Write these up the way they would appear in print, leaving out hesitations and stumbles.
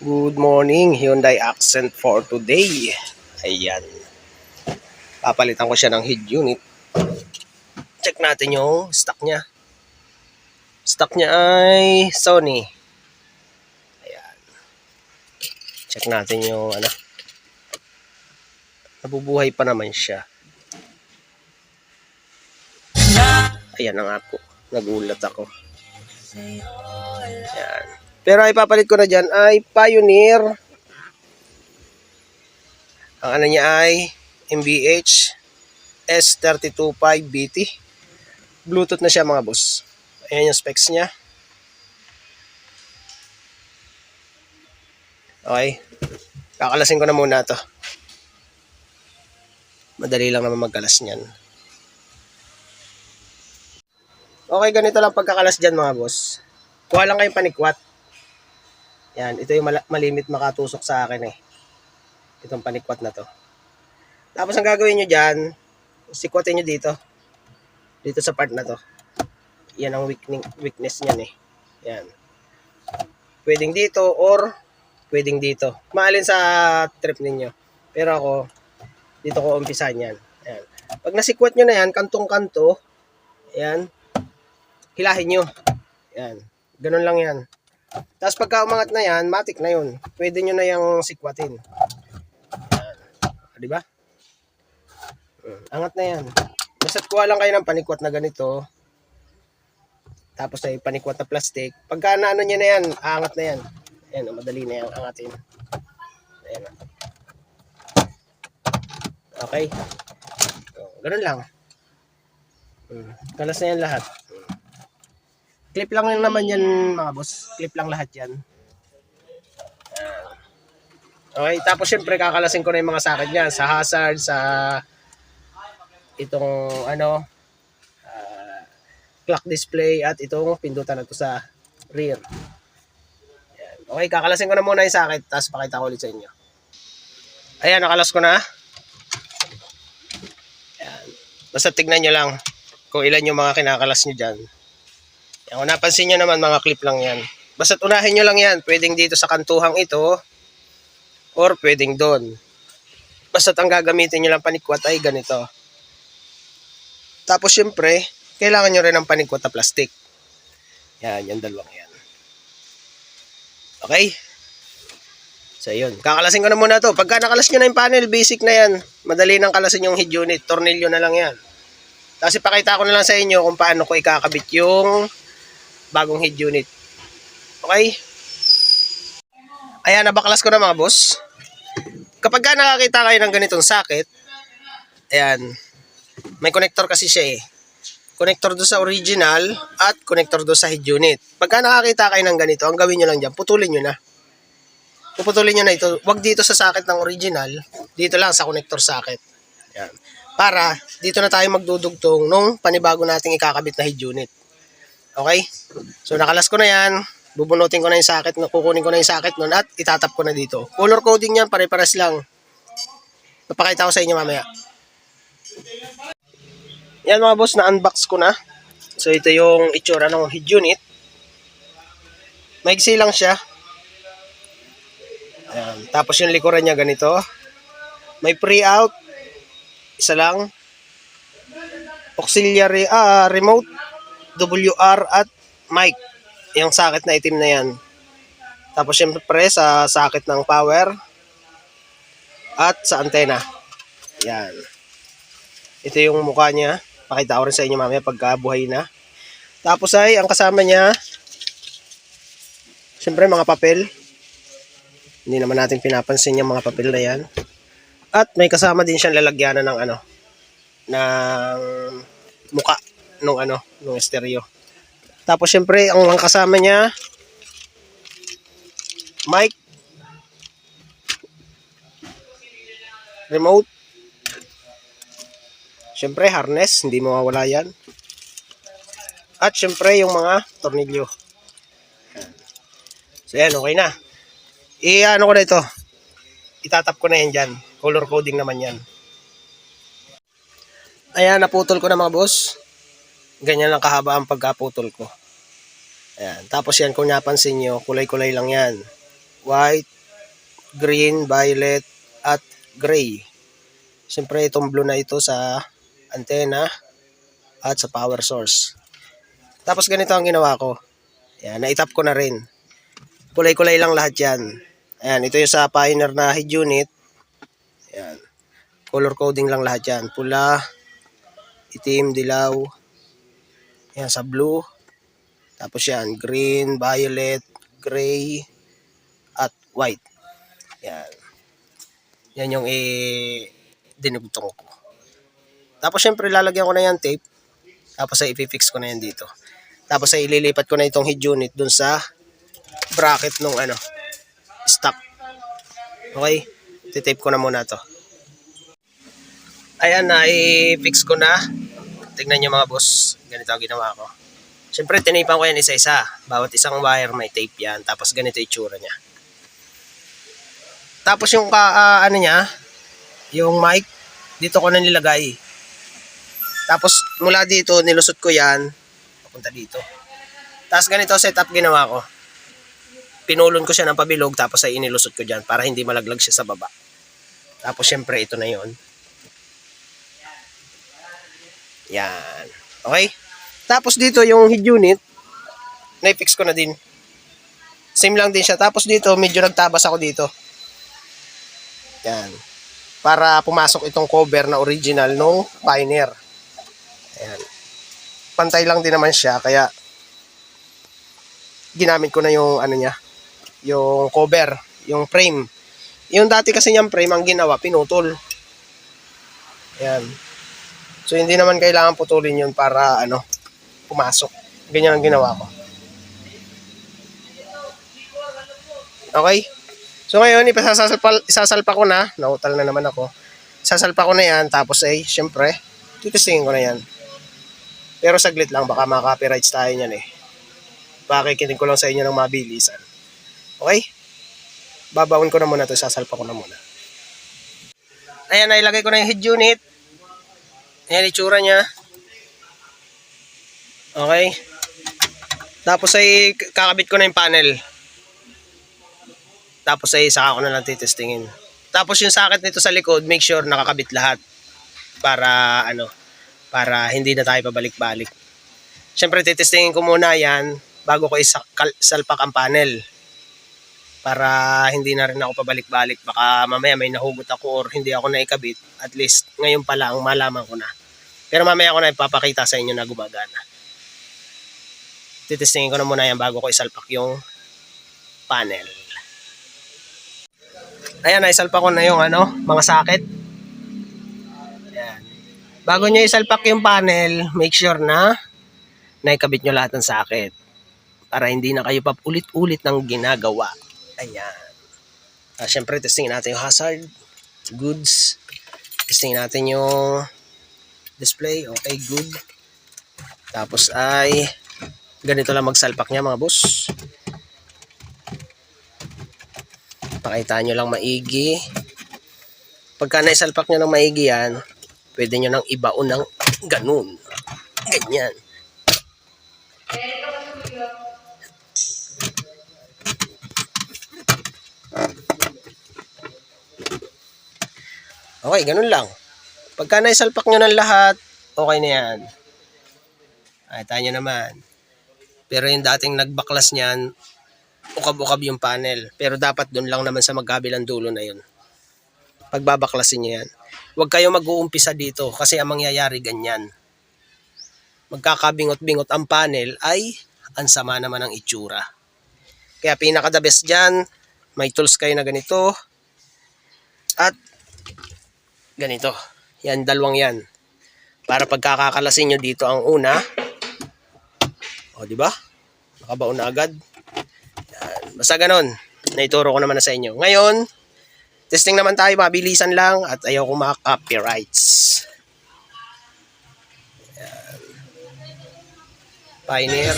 Good morning, Hyundai Accent for today. Ayan. Papalitan ko siya ng head unit. Check natin yung stock niya. Stock niya ay Sony. Ayan. Check natin yung Nabubuhay pa naman siya. Ayan na nga po. Nagulat ako. Ayan. Pero ay papalit ko na dyan ay Pioneer. Ang niya ay MBH S325BT. Bluetooth na siya mga boss. Ayan yung specs niya. Okay. Kakalasin ko na muna to. Madali lang naman magkalas niyan. Okay, ganito lang pagkakalas dyan mga boss. Kuha lang kayong panikwat. Yan, ito yung malimit makatusok sa akin eh. Itong panikwat na to. Tapos ang gagawin nyo dyan, sikwatin nyo dito. Dito sa part na to. Yan ang weakness niyan eh. Yan. Pwedeng dito or pwedeng dito. Maalin sa trip ninyo. Pero ako, dito ko umpisahan yan. Ayan. Pag nasikwat nyo na yan, kantong-kanto, ayan, hilahin nyo. Ayan. Ganun lang yan. Tapos pagka umangat na yan, matik na yun. Pwede nyo na yung sikwatin. Ayan. Diba? Angat na yan. Basta't kuha lang kayo ng panikwat na ganito. Tapos ay panikwat na plastic. Pagka naano nyo na yan, aangat na yan. Ayan, madali na yan angatin. Ayan. Okay. Ganun lang. Kalas na yan lahat. Clip lang naman yan mga boss. Clip lang lahat yan. Okay, tapos syempre kakalasin ko na yung mga sakit niyan. Sa hazard, sa itong clock display at itong pindutan na to sa rear. Ayan. Okay, kakalasin ko na muna yung sakit. Tapos pakita ko ulit sa inyo. Ayan, nakalas ko na. Ayan. Basta tignan nyo lang kung ilan yung mga kinakalas nyo dyan. Kung napansin nyo naman, mga clip lang yan. Basta't unahin nyo lang yan. Pwedeng dito sa kantuhang ito or pwedeng doon. Basta't ang gagamitin nyo lang panikwat ay ganito. Tapos syempre, kailangan nyo rin ng panikwat na plastic. Yan, yung dalawang yan. Okay? So yun, kakalasin ko na muna to. Pagka nakalas nyo na yung panel, basic na yan. Madali nang kalasin yung head unit. Tornilyo na lang yan. Tapos ipakita ko na lang sa inyo kung paano ko ikakabit yung bagong head unit. Okay? Ayan, nabaklas ko na mga boss. Kapag ka nakakita kayo ng ganitong socket, ayan, may connector kasi siya eh. Connector do sa original at connector do sa head unit. Pagka nakakita kayo ng ganito, ang gawin nyo lang dyan, putulin nyo na. Puputulin nyo na ito. Huwag dito sa socket ng original, dito lang sa connector socket. Ayan. Para dito na tayo magdudugtong nung panibago nating ikakabit na head unit. Okay? So nakalas ko na yan. Bubunutin ko na yung socket, kukunin ko na yung socket nun at itatap ko na dito. Color coding yan, pare-pares lang. Papakita ko sa inyo mamaya. Yan mga boss, na-unbox ko na. So ito yung itsura ng head unit. Maigsi lang siya. Ayan. Tapos yung likuran niya ganito. May pre-out. Isa lang. Auxiliary remote, WR at mic. Yung socket na itim na yan. Tapos syempre sa socket ng power at sa antena. Yan. Ito yung mukha niya. Pakita ko rin sa inyo mamaya pagka buhay na. Tapos ay ang kasama niya, syempre mga papel. Hindi naman natin pinapansin yung mga papel na yan. At may kasama din siyang lalagyanan ng ng muka nung stereo. Tapos syempre ang kasama niya, mic, remote, syempre harness, hindi mawawala yan. At syempre yung mga tornilyo. So yan, okay na. Ano ko na ito. Itatap ko na yan dyan. Color coding naman yan. Ayan, naputol ko na mga boss. Ganyan lang kahaba ang pagkaputol ko. Ayan. Tapos yan, kung napansin nyo, kulay-kulay lang yan. white, green, violet, at gray. Siyempre itong blue na ito sa antenna at sa power source. Tapos ganito ang ginawa ko. Ayan, na-tap ko na rin. Kulay-kulay lang lahat yan. Ayan, ito yung sa Pioneer na head unit. Ayan, color coding lang lahat yan. Pula, itim, dilaw. Ayan, sa blue. Tapos yan, green, violet, gray, at white. Ayan. Yan yung dinugtong ko. Tapos syempre lalagyan ko na yan tape. Tapos ay ipifix ko na yan dito. Tapos ay ililipat ko na itong head unit dun sa bracket nung stock. Okay? Titape ko na muna to. Ayan na, i-fix ko na. Tignan nyo mga boss. Ganito ang ginawa ko. Siyempre tinipan ko yan isa-isa. Bawat isang wire may tape yan. Tapos ganito yung itsura niya. Tapos yung niya, yung mic, dito ko na nilagay. Tapos mula dito, nilusot ko yan. Papunta dito. Tapos ganito setup ginawa ko. Pinulon ko siya ng pabilog tapos ay inilusot ko dyan para hindi malaglag siya sa baba. Tapos syempre ito na yon. Yan. Okay? Tapos dito yung head unit, na-fix ko na din. Same lang din siya. Tapos dito, medyo nagtabas ako dito. Yan. Para pumasok itong cover na original nung Pioneer. Ayan. Pantay lang din naman siya, kaya ginamit ko na yung niya, yung cover, yung frame. Yung dati kasi niyang frame, ang ginawa, pinutol. Ayan. So, hindi naman kailangan putulin yun para, pumasok. Ganyan ang ginawa ko. Okay? So, ngayon, isasalpa ko na. Nautal na naman ako. Sasalpa ko na yan. Tapos ay, syempre, titistingin ko na yan. Pero saglit lang, baka maka-copyrights tayo niyan eh. Pakikinig ko lang sa inyo ng mabilisan. Okay? Babawin ko na muna ito. Sasalpa ko na muna. Ayan, nailagay ko na yung head unit. Ayan, itsura niya. Okay. Tapos ay kakabit ko na yung panel. Tapos ay saka ko na lang titestingin. Tapos yung socket nito sa likod, make sure nakakabit lahat. Para para hindi na tayo pabalik-balik. Siyempre titestingin ko muna yan bago ko isalpak ang panel. Para hindi na rin ako pabalik-balik. Baka mamaya may nahugot ako or hindi ako naikabit. At least ngayon pa lang malaman ko na. Pero mamaya ko na ipapakita sa inyo na gumagana. Titestingin ko na muna yan bago ko isalpak yung panel. Ayan, naisalpak ko na yung mga socket. Ayan. Bago nyo isalpak yung panel, make sure na naikabit nyo lahat ng socket. Para hindi na kayo pa ulit-ulit ng ginagawa. Ayan. Siyempre, testingin natin yung hazard goods. Testingin natin yung display. Okay, good. Tapos ay ganito lang magsalpak niya mga boss. Pakita nyo lang maigi. Pagka naisalpak nyo ng maigi yan, pwede nyo nang ibaon ng ganun. Ganyan. Okay, ganun lang. Pagka naisalpak nyo ng lahat, okay na yan. Ay, tayo naman. Pero yung dating nagbaklas niyan, ukab-ukab yung panel. Pero dapat doon lang naman sa magkabilang dulo na yun. Pagbabaklasin nyo yan. Huwag kayo mag-uumpisa dito kasi ang mangyayari ganyan. Magkakabingot-bingot ang panel ay ang sama naman ng itsura. Kaya pinaka-the best dyan, may tools kayo na ganito at ganito. Yan, dalawang yan. Para pagkakakalasin nyo dito ang una. O, di ba? Nakabaon na agad. Yan. Basta ganon. Naituro ko naman na sa inyo. Ngayon, testing naman tayo. Mabilisan lang at ayaw ko maka-copyrights. Yan. Pioneer.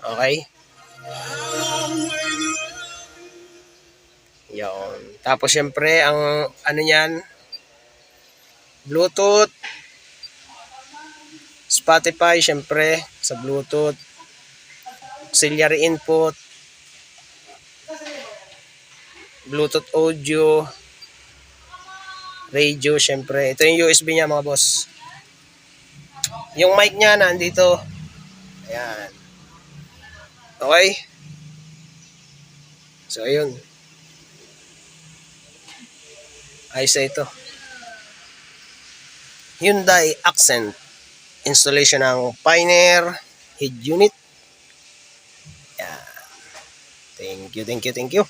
Okay. Yon. Tapos syempre ang niyan, Bluetooth, Spotify syempre sa Bluetooth. auxiliary input, Bluetooth audio, radio, syempre. Ito yung USB niya mga boss. Yung mic niya nandito. Ayan. Okay? So, ayun. Ayos na ito. Hyundai Accent. Installation ng Pioneer head unit. Ayan. Thank you.